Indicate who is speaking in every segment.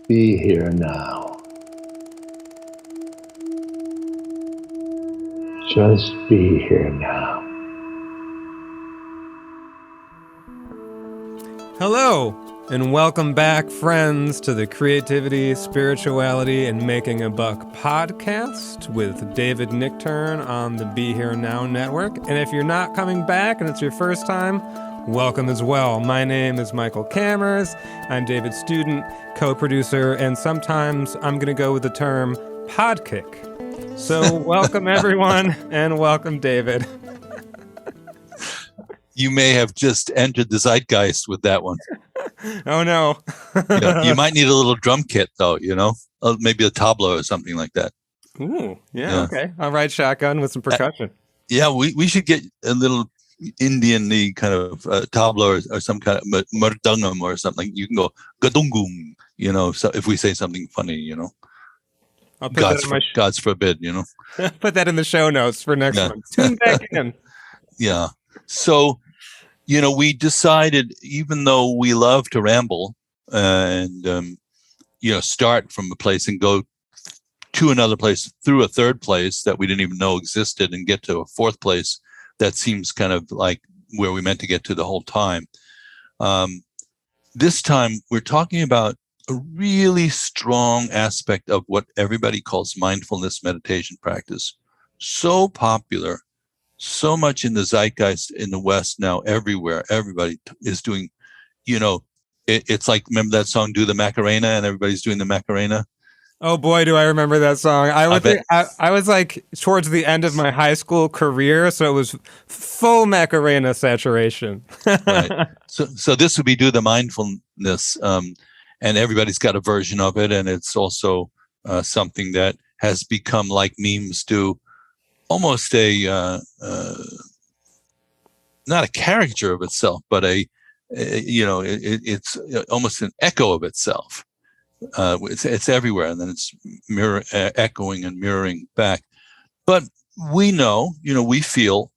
Speaker 1: be here now. Just be here now.
Speaker 2: Hello, and welcome back, friends, to the Creativity, Spirituality, and Making a Buck podcast with David Nichtern on the Be Here Now network. And if you're not coming back and it's your first time, welcome as well. My name is Michael Kammers. I'm David's student, co-producer, and sometimes I'm going to go with the term podkick. So welcome, everyone, and welcome, David.
Speaker 3: You may have just entered the zeitgeist with that one.
Speaker 2: Oh, no.
Speaker 3: Yeah, you might need a little drum kit, though, maybe a tabla or something like that.
Speaker 2: Ooh, yeah, okay. I'll ride shotgun with some percussion.
Speaker 3: Yeah, we should get a little Indian-y kind of tabla or some kind of mardangam or something. You can go gadungum, so if we say something funny,
Speaker 2: I'll put
Speaker 3: God's forbid,
Speaker 2: Put that in the show notes for next one. Tune back in.
Speaker 3: Yeah. So, we decided, even though we love to ramble and, start from a place and go to another place through a third place that we didn't even know existed and get to a fourth place that seems kind of like where we meant to get to the whole time. This time, we're talking about a really strong aspect of what everybody calls mindfulness meditation practice. So popular. So much in the zeitgeist in the West now, everywhere. Everybody is doing, it's like, remember that song, Do the Macarena, and everybody's doing the Macarena?
Speaker 2: Oh boy, do I remember that song. I was like towards the end of my high school career, so it was full Macarena saturation.
Speaker 3: Right. So this would be Do the Mindfulness, and everybody's got a version of it, and it's also something that has become, like memes do, almost a not a caricature of itself, but it's almost an echo of itself. It's everywhere, and then it's echoing and mirroring back. But we know, we feel,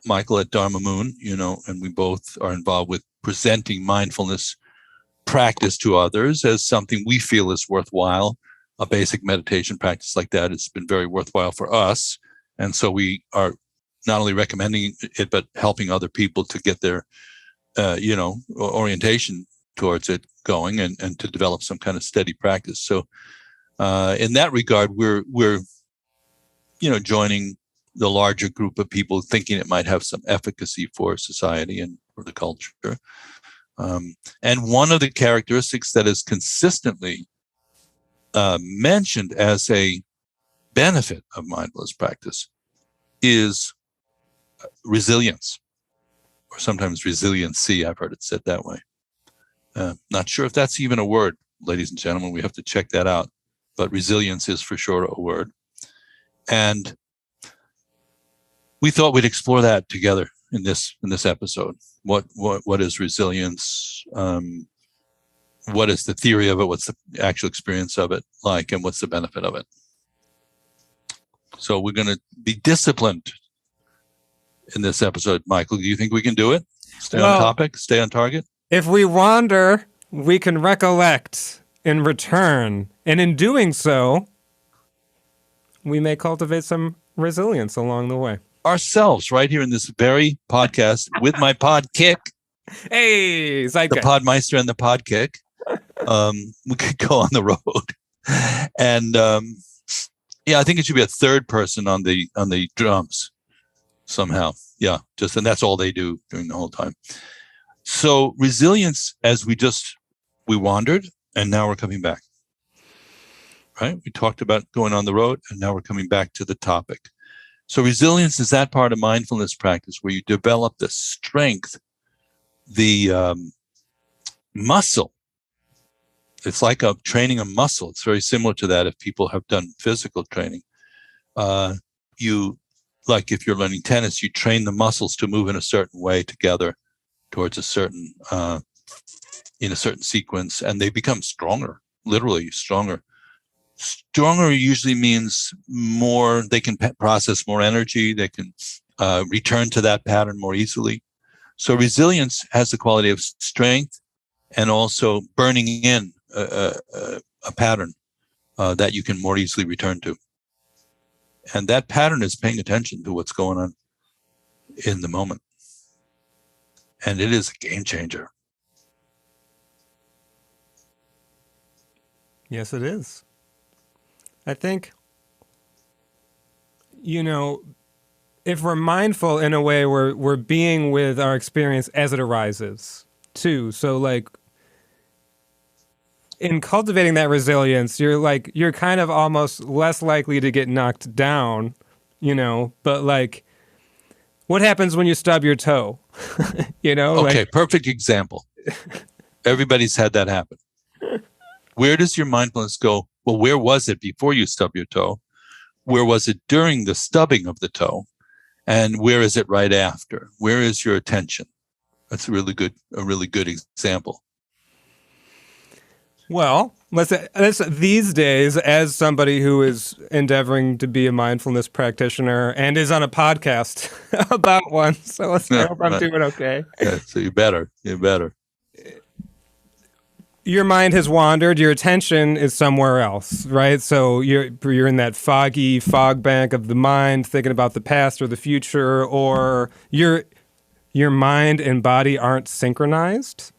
Speaker 3: Michael, at Dharma Moon, and we both are involved with presenting mindfulness practice to others as something we feel is worthwhile. A basic meditation practice like that has been very worthwhile for us. And so we are not only recommending it, but helping other people to get their, orientation towards it going and to develop some kind of steady practice. So in that regard, we're joining the larger group of people thinking it might have some efficacy for society and for the culture. And one of the characteristics that is consistently mentioned as a benefit of mindfulness practice is resilience, or sometimes resiliency. I've heard it said that way. Not sure if that's even a word, ladies and gentlemen. We have to check that out. But resilience is for sure a word. And we thought we'd explore that together in this episode. What is resilience? What is the theory of it? What's the actual experience of it like? And what's the benefit of it? So we're going to be disciplined in this episode. Michael, do you think we can do it? Stay on topic, stay on target?
Speaker 2: If we wander, we can recollect in return. And in doing so, we may cultivate some resilience along the way.
Speaker 3: Ourselves, right here in this very podcast with my pod kick.
Speaker 2: Hey, zeitgeist.
Speaker 3: The Podmeister and the pod kick. We could go on the road. And I think it should be a third person on the drums somehow. Yeah, and that's all they do during the whole time. So resilience, as we wandered, and now we're coming back. Right? We talked about going on the road, and now we're coming back to the topic. So resilience is that part of mindfulness practice where you develop the strength, the muscle. It's like training a muscle. It's very similar to that if people have done physical training. Like if you're learning tennis, you train the muscles to move in a certain way together towards a certain, in a certain sequence, and they become stronger, literally stronger. Stronger usually means more, they can process more energy, they can return to that pattern more easily. So resilience has the quality of strength and also burning in a pattern that you can more easily return to. And that pattern is paying attention to what's going on in the moment. And it is a game changer.
Speaker 2: Yes, it is. I think, if we're mindful in a way, we're being with our experience as it arises too. So like in cultivating that resilience, you're kind of almost less likely to get knocked down, but like what happens when you stub your toe?
Speaker 3: Okay, perfect example. Everybody's had that happen. Where does your mindfulness go? Well, where was it before you stub your toe? Where was it during the stubbing of the toe? And where is it right after? Where is your attention? That's a really good example.
Speaker 2: Well, let's these days, as somebody who is endeavoring to be a mindfulness practitioner and is on a podcast about one, so I hope I'm doing okay.
Speaker 3: Yeah, so you better.
Speaker 2: Your mind has wandered. Your attention is somewhere else, right? So you're in that foggy fog bank of the mind, thinking about the past or the future, or your mind and body aren't synchronized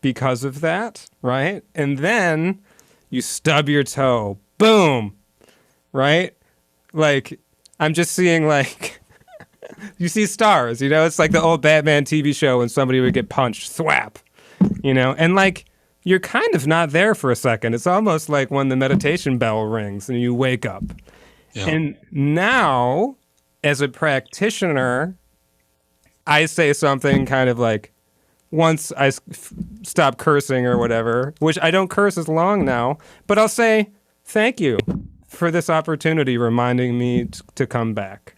Speaker 2: because of that, right? And then you stub your toe. Boom. Right? Like, I'm just seeing like, you see stars, it's like the old Batman TV show when somebody would get punched, thwap, and like, you're kind of not there for a second. It's almost like when the meditation bell rings and you wake up. Yeah. And now, as a practitioner, I say something kind of like, once I stop cursing or whatever, which I don't curse as long now, but I'll say, thank you for this opportunity reminding me to come back.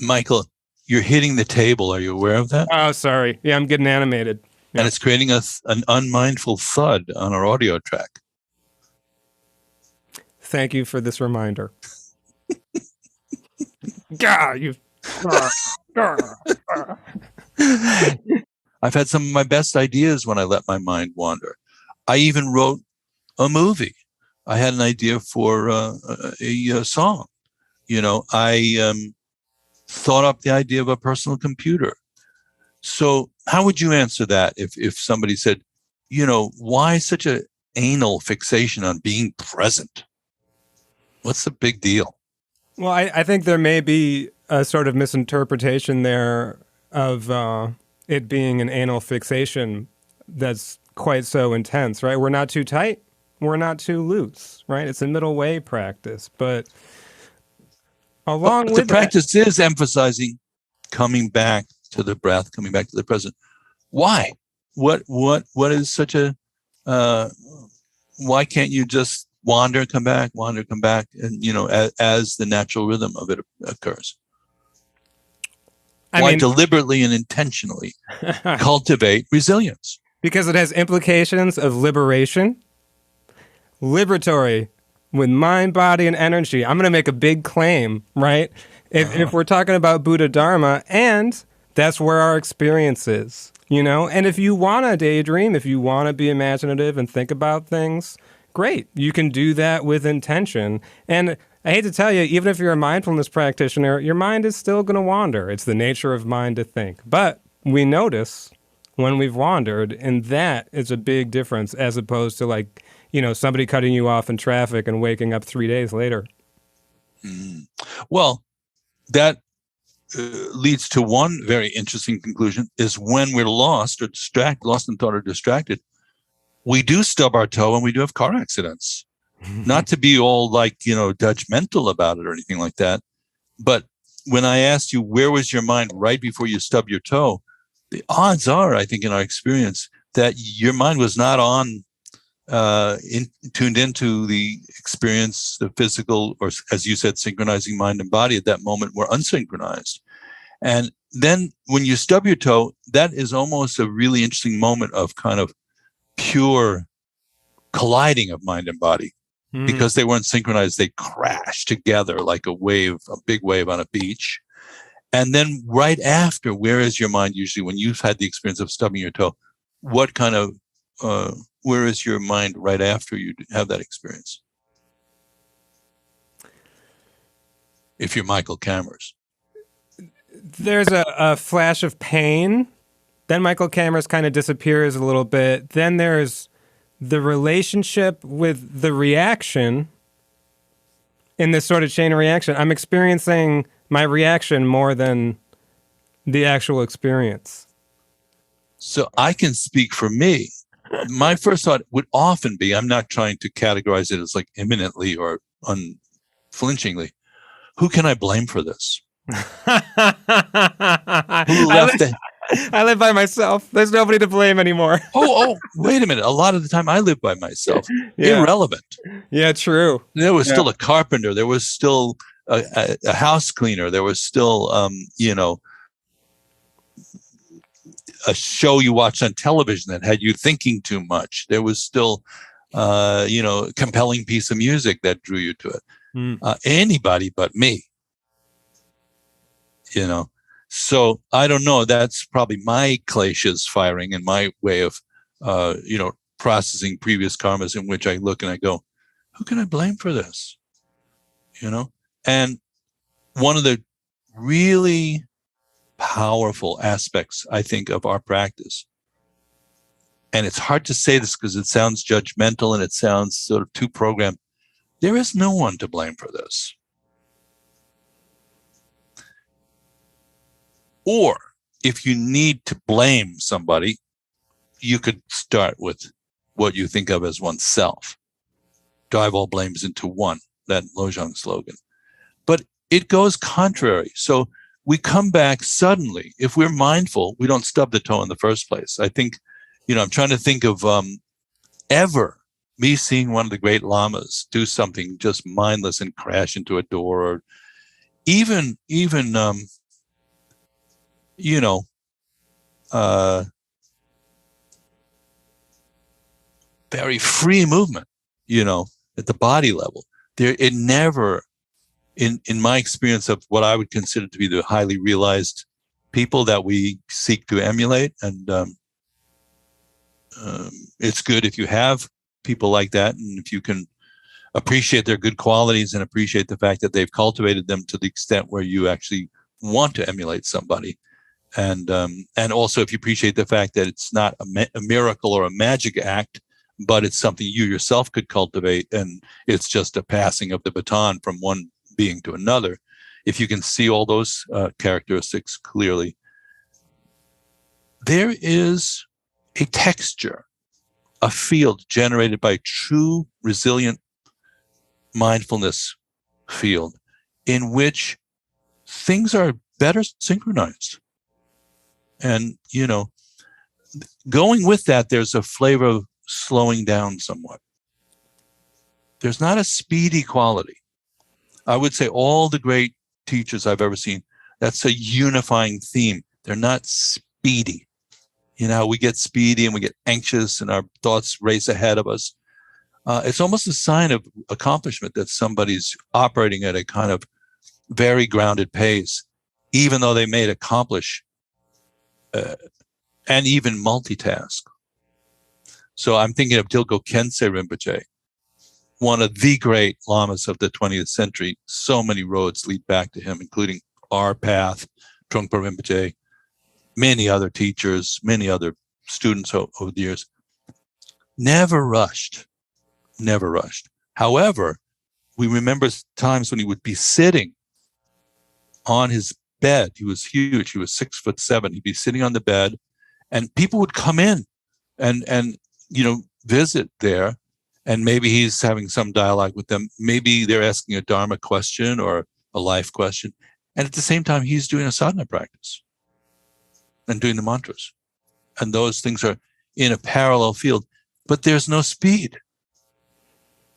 Speaker 3: Michael, you're hitting the table. Are you aware of that?
Speaker 2: Oh, sorry. Yeah, I'm getting animated. Yeah.
Speaker 3: And it's creating an unmindful thud on our audio track.
Speaker 2: Thank you for this reminder. Gah, you.
Speaker 3: I've had some of my best ideas when I let my mind wander. I even wrote a movie. I had an idea for a song. I thought up the idea of a personal computer. So how would you answer that if somebody said, why such an anal fixation on being present? What's the big deal?
Speaker 2: Well, I think there may be a sort of misinterpretation there of it being an anal fixation that's quite so intense, right? We're not too tight. We're not too loose, right? It's a middle way practice. But along with
Speaker 3: the practice is emphasizing coming back to the breath, coming back to the present. Why? What is such a, why can't you just wander, come back, and, as the natural rhythm of it occurs? Why deliberately and intentionally cultivate resilience?
Speaker 2: Because it has implications of liberation, liberatory with mind, body, and energy. I'm going to make a big claim, right? If we're talking about Buddha Dharma, and that's where our experience is, And if you want to daydream, if you want to be imaginative and think about things, great. You can do that with intention. And I hate to tell you, even if you're a mindfulness practitioner, your mind is still going to wander. It's the nature of mind to think. But we notice when we've wandered, and that is a big difference as opposed to like, somebody cutting you off in traffic and waking up 3 days later.
Speaker 3: Well, that leads to one very interesting conclusion is when we're lost in thought or distracted, we do stub our toe and we do have car accidents. Not to be all like, judgmental about it or anything like that. But when I asked you, where was your mind right before you stubbed your toe? The odds are, I think in our experience, that your mind was not tuned into the experience, the physical, or as you said, synchronizing mind and body at that moment were unsynchronized. And then when you stub your toe, that is almost a really interesting moment of kind of pure colliding of mind and body. Because they weren't synchronized, they crashed together like a big wave on a beach. And then right after, where is your mind usually when you've had the experience of stubbing your toe? What where is your mind right after you have that experience? If you're Michael Kammers.
Speaker 2: There's a flash of pain. Then Michael Kammers kind of disappears a little bit. Then there's the relationship with the reaction in this sort of chain of reaction. I'm experiencing my reaction more than the actual experience.
Speaker 3: So I can speak for me. My first thought would often be, I'm not trying to categorize it as like imminently or unflinchingly, who can I blame for this? Who left the...
Speaker 2: I live by myself. There's nobody to blame anymore.
Speaker 3: oh, wait a minute. A lot of the time I live by myself. Yeah. Irrelevant.
Speaker 2: Yeah, true.
Speaker 3: There was still a carpenter. There was still a house cleaner. There was still, a show you watched on television that had you thinking too much. There was still, compelling piece of music that drew you to it. Anybody but me, So I don't know. That's probably my kleshas firing and my way of, processing previous karmas, in which I look and I go, who can I blame for this? And one of the really powerful aspects, I think, of our practice, and it's hard to say this because it sounds judgmental and it sounds sort of too programmed. There is no one to blame for this. Or if you need to blame somebody, you could start with what you think of as oneself. Drive all blames into one, that Lojong slogan. But it goes contrary. So we come back suddenly. If we're mindful, we don't stub the toe in the first place. I think, I'm trying to think of ever me seeing one of the great lamas do something just mindless and crash into a door, or even very free movement, at the body level. It never, in my experience of what I would consider to be the highly realized people that we seek to emulate, and it's good if you have people like that, and if you can appreciate their good qualities and appreciate the fact that they've cultivated them to the extent where you actually want to emulate somebody. And also if you appreciate the fact that it's not a miracle or a magic act, but it's something you yourself could cultivate, and it's just a passing of the baton from one being to another. If you can see all those characteristics clearly, there is a texture, a field generated by true resilient mindfulness field in which things are better synchronized. And, going with that, there's a flavor of slowing down somewhat. There's not a speedy quality. I would say all the great teachers I've ever seen, that's a unifying theme. They're not speedy. We get speedy and we get anxious and our thoughts race ahead of us. It's almost a sign of accomplishment that somebody's operating at a kind of very grounded pace, even though they may accomplish and even multitask. So I'm thinking of Dilgo Khyentse Rinpoche, one of the great lamas of the 20th century. So many roads lead back to him, including our path, Trungpa Rinpoche, many other teachers, many other students over the years. Never rushed. However, we remember times when he would be sitting on his bed. He was huge. He was 6'7". He'd be sitting on the bed, and people would come in and visit there, and maybe he's having some dialogue with them. Maybe they're asking a Dharma question or a life question, and at the same time, he's doing a sadhana practice and doing the mantras, and those things are in a parallel field. But there's no speed.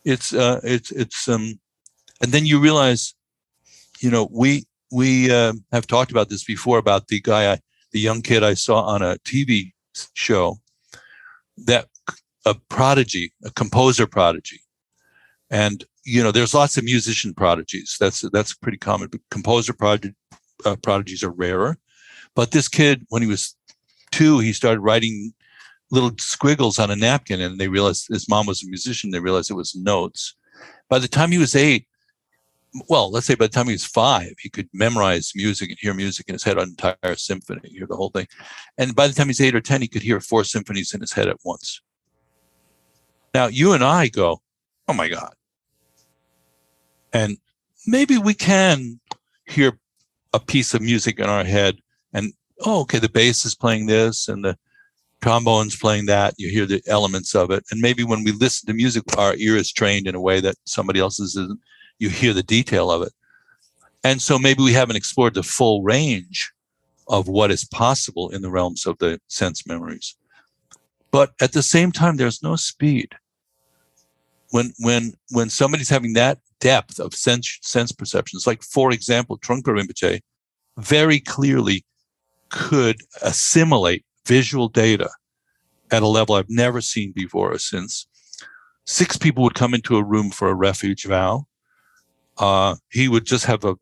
Speaker 3: It's and then you realize, we have talked about this before, about the young kid I saw on a TV show, that a prodigy, a composer prodigy. And, there's lots of musician prodigies. That's pretty common, but composer prodigies are rarer. But this kid, when he was 2, he started writing little squiggles on a napkin, and they realized his mom was a musician. They realized it was notes. By the time he was 8, well, let's say by the time he was 5, he could memorize music and hear music in his head, an entire symphony, hear the whole thing. And by the time he's 8 or 10, he could hear 4 symphonies in his head at once. Now, you and I go, oh my God. And maybe we can hear a piece of music in our head and, oh, okay, the bass is playing this and the trombone's playing that. You hear the elements of it. And maybe when we listen to music, our ear is trained in a way that somebody else's isn't. You hear the detail of it. And so maybe we haven't explored the full range of what is possible in the realms of the sense memories. But at the same time, there's no speed. When somebody's having that depth of sense perceptions, like, for example, Trungpa Rinpoche very clearly could assimilate visual data at a level I've never seen before or since. 6 people would come into a room for a refuge vow. He would just have a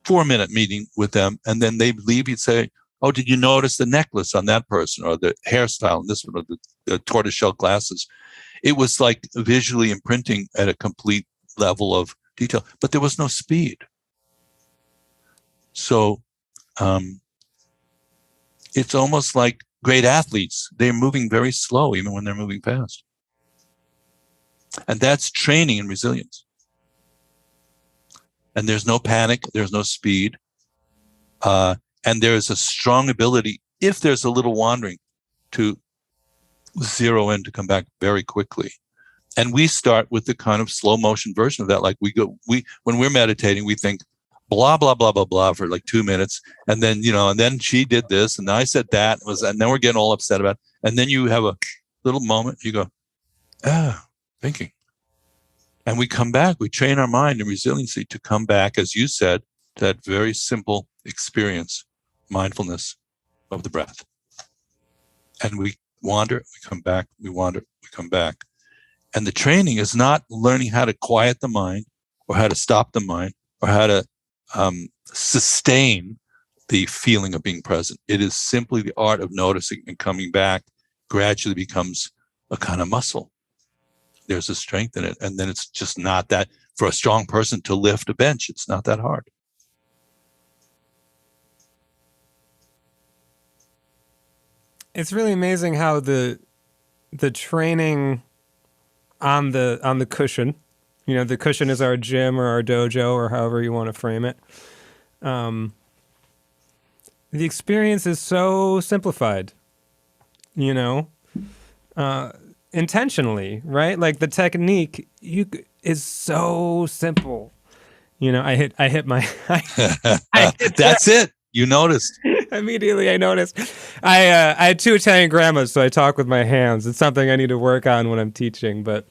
Speaker 3: 4-minute meeting with them, and then they'd leave. He'd say, oh, did you notice the necklace on that person, or the hairstyle on this one, or the tortoiseshell glasses? It was like visually imprinting at a complete level of detail, but there was no speed. So it's almost like great athletes. They're moving very slow, even when they're moving fast. And that's training in resilience. And there's no panic, there's no speed. And there's a strong ability, if there's a little wandering, to zero in, to come back very quickly. And we start with the kind of slow motion version of that. Like when we're meditating, we think blah, blah, blah, blah, blah for like 2 minutes. And then, and then she did this and I said that, and then we're getting all upset about it. And then you have a little moment, you go, thinking. And we come back, we train our mind and resiliency to come back, as you said, to that very simple experience, mindfulness of the breath. And we wander, we come back, we wander, we come back. And the training is not learning how to quiet the mind or how to stop the mind or how to sustain the feeling of being present. It is simply the art of noticing, and coming back gradually becomes a kind of muscle. There's a strength in it. And then it's just not that, for a strong person to lift a bench, it's not that hard.
Speaker 2: It's really amazing how the training on the cushion, the cushion is our gym or our dojo or however you want to frame it. The experience is so simplified, intentionally, right? Like the technique is so simple. I hit my.
Speaker 3: That's it. You noticed.
Speaker 2: Immediately, I noticed. I had 2 Italian grandmas, so I talk with my hands. It's something I need to work on when I'm teaching, but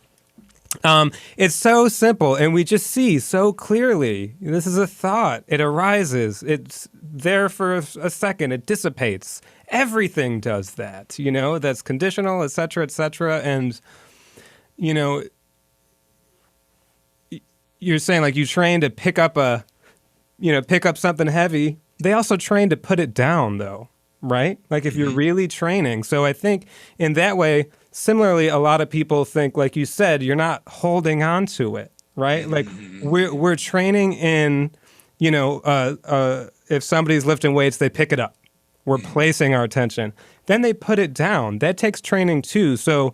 Speaker 2: it's so simple, and we just see so clearly. This is a thought. It arises. It's there for a second. It dissipates. Everything does that. That's conditional, et cetera, and you're saying, like, you train to pick up something heavy. They also train to put it down, though, right? Like, if you're really training. So I think in that way, similarly, a lot of people think, like you said, you're not holding on to it, right? Like, we're training in, if somebody's lifting weights, they pick it up. We're placing our attention. Then they put it down. That takes training, too. So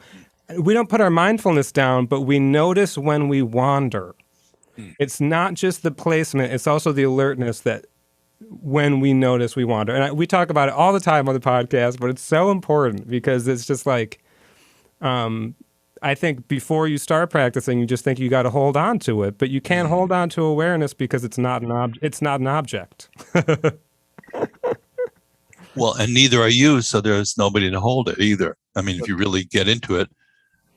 Speaker 2: we don't put our mindfulness down, but we notice when we wander. It's not just the placement. It's also the alertness that when we notice we wander. And we talk about it all the time on the podcast, but it's so important because it's just like, I think before you start practicing, you just think you got to hold on to it, but you can't hold on to awareness because it's not an object.
Speaker 3: Well, and neither are you, so there's nobody to hold it either. I mean, if you really get into it.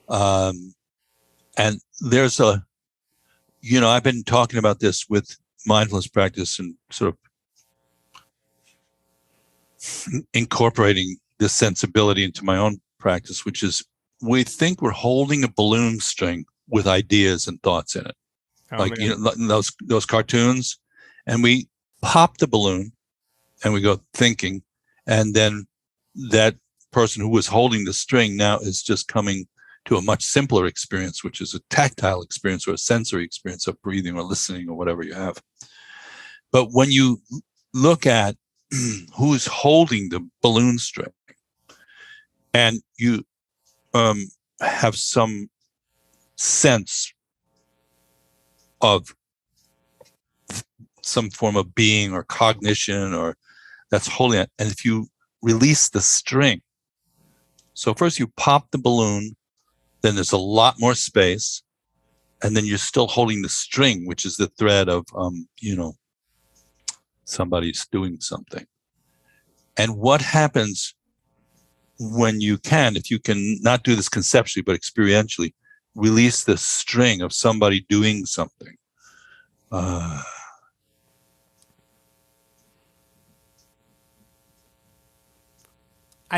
Speaker 3: And there's I've been talking about this with mindfulness practice and sort of incorporating this sensibility into my own practice, which is we think we're holding a balloon string with ideas and thoughts in it. Those cartoons, and we pop the balloon and we go thinking, and then that person who was holding the string now is just coming to a much simpler experience, which is a tactile experience or a sensory experience of breathing or listening or whatever you have. But when you look at who's holding the balloon string, and you have some sense of some form of being or cognition or that's holding it, and if you release the string, so first you pop the balloon, then there's a lot more space, and then you're still holding the string, which is the thread of somebody's doing something. And what happens when you can, if you can not do this conceptually, but experientially, release the string of somebody doing something?
Speaker 2: I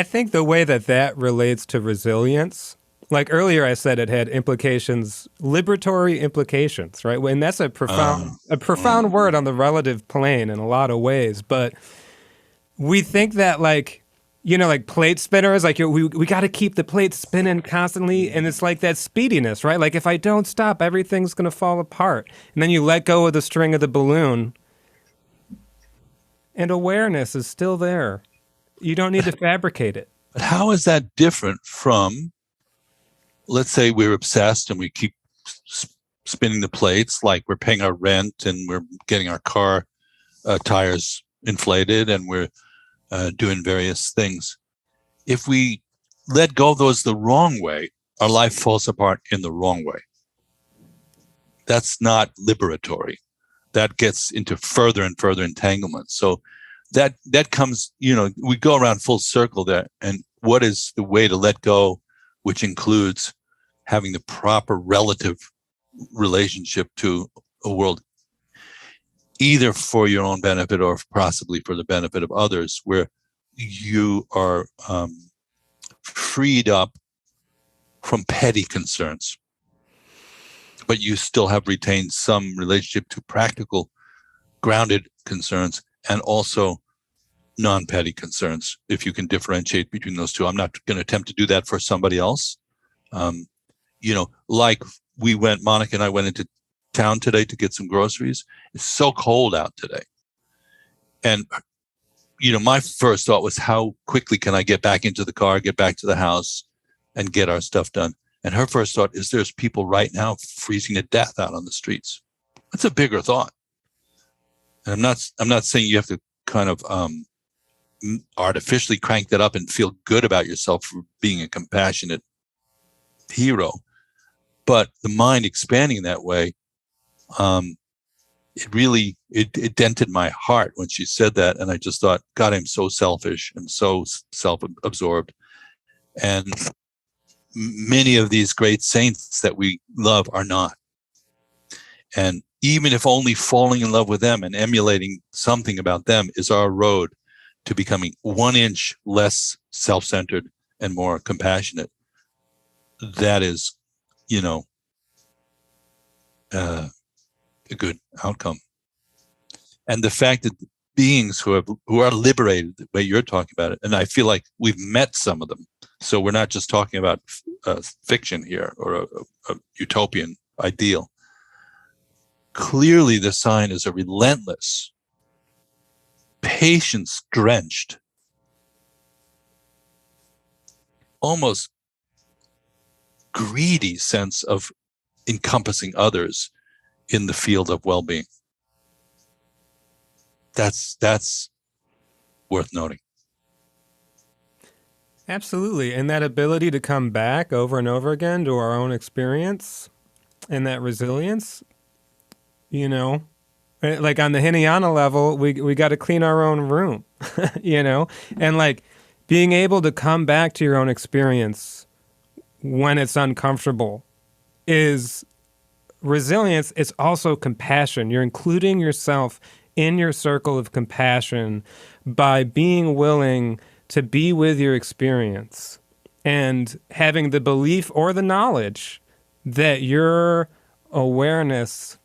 Speaker 2: think the way that relates to resilience, like earlier I said it had implications, liberatory implications, right? And that's a profound word on the relative plane in a lot of ways. But we think that like plate spinners, like we got to keep the plate spinning constantly. And it's like that speediness, right? Like if I don't stop, everything's going to fall apart. And then you let go of the string of the balloon and awareness is still there. You don't need to fabricate it.
Speaker 3: But how is that different from, let's say we're obsessed and we keep spinning the plates, like we're paying our rent and we're getting our car tires inflated and we're doing various things. If we let go of those the wrong way, our life falls apart in the wrong way. That's not liberatory. That gets into further and further entanglement. So that comes, we go around full circle there. And what is the way to let go, which includes having the proper relative relationship to a world, either for your own benefit or possibly for the benefit of others, where you are freed up from petty concerns, but you still have retained some relationship to practical, grounded concerns and also non-petty concerns, if you can differentiate between those two. I'm not going to attempt to do that for somebody else. Like Monica and I went into town today to get some groceries. It's so cold out today. And, my first thought was, how quickly can I get back into the car, get back to the house and get our stuff done? And her first thought is, there's people right now freezing to death out on the streets. That's a bigger thought. And I'm not saying you have to kind of artificially crank that up and feel good about yourself for being a compassionate hero. But the mind expanding in that way, it dented my heart when she said that. And I just thought, God, I'm so selfish and so self-absorbed. And many of these great saints that we love are not. And even if only falling in love with them and emulating something about them is our road to becoming 1 inch less self-centered and more compassionate, that is, a good outcome. And the fact that beings who are liberated, the way you're talking about it, and I feel like we've met some of them. So we're not just talking about fiction here or a utopian ideal. Clearly, the sign is a relentless, patience-drenched, almost greedy sense of encompassing others in the field of well-being. That's worth noting.
Speaker 2: Absolutely. And that ability to come back over and over again to our own experience and that resilience, like on the Hinayana level, we got to clean our own room, and like being able to come back to your own experience when it's uncomfortable is resilience. It's also compassion. You're including yourself in your circle of compassion by being willing to be with your experience and having the belief or the knowledge that your awareness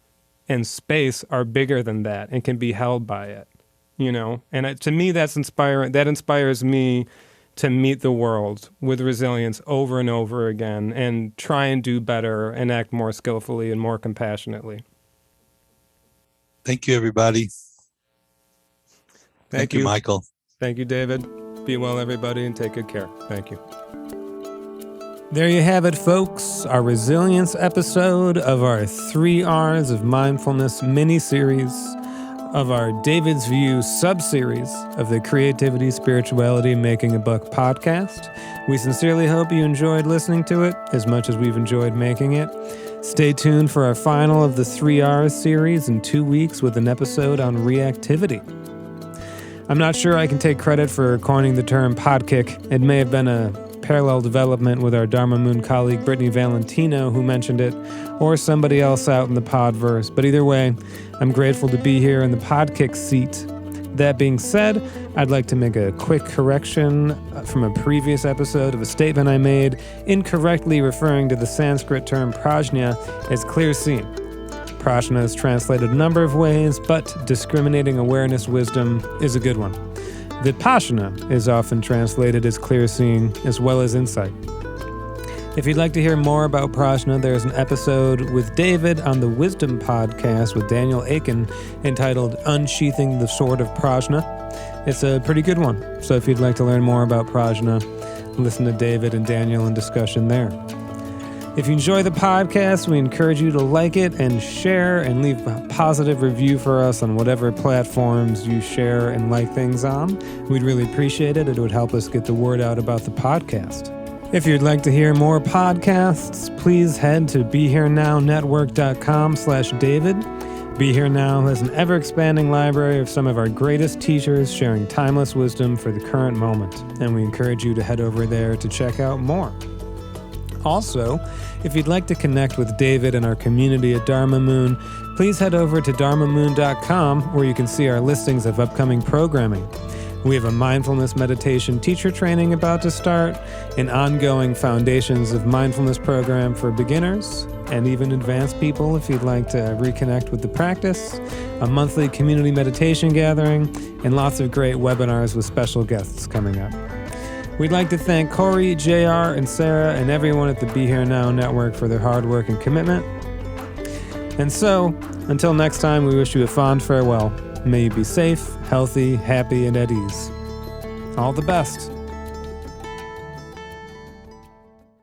Speaker 2: and space are bigger than that and can be held by it, And to me, that's inspiring. That inspires me to meet the world with resilience over and over again and try and do better and act more skillfully and more compassionately.
Speaker 3: Thank you, everybody. Thank you, Michael.
Speaker 2: Thank you, David. Be well, everybody, and take good care. Thank you. There you have it, folks. Our resilience episode of our 3 R's of Mindfulness mini-series of our David's View sub-series of the Creativity, Spirituality, Making a Buck podcast. We sincerely hope you enjoyed listening to it as much as we've enjoyed making it. Stay tuned for our final of the 3 R's series in 2 weeks with an episode on reactivity. I'm not sure I can take credit for coining the term podkick. It may have been a parallel development with our Dharma Moon colleague Brittany Valentino who mentioned it, or somebody else out in the podverse. But either way, I'm grateful to be here in the podkick seat. That being said, I'd like to make a quick correction from a previous episode of a statement I made, incorrectly referring to the Sanskrit term prajna as clear seeing. Prajna is translated a number of ways, but discriminating awareness wisdom is a good one. Vipassana is often translated as clear seeing as well as insight. If you'd like to hear more about prajna, there's an episode with David on the Wisdom podcast with Daniel Aiken entitled Unsheathing the Sword of Prajna. It's a pretty good one, so if you'd like to learn more about prajna, listen to David and Daniel in discussion there. If you enjoy the podcast, we encourage you to like it and share and leave a positive review for us on whatever platforms you share and like things on. We'd really appreciate it. It would help us get the word out about the podcast. If you'd like to hear more podcasts, please head to BeHereNowNetwork.com/David. Be Here Now has an ever-expanding library of some of our greatest teachers sharing timeless wisdom for the current moment, and we encourage you to head over there to check out more. Also, if you'd like to connect with David and our community at Dharma Moon, please head over to dharmamoon.com where you can see our listings of upcoming programming. We have a mindfulness meditation teacher training about to start, an ongoing Foundations of Mindfulness program for beginners and even advanced people if you'd like to reconnect with the practice, a monthly community meditation gathering, and lots of great webinars with special guests coming up. We'd like to thank Corey, JR, and Sarah, and everyone at the Be Here Now Network for their hard work and commitment. And so, until next time, we wish you a fond farewell. May you be safe, healthy, happy, and at ease. All the best.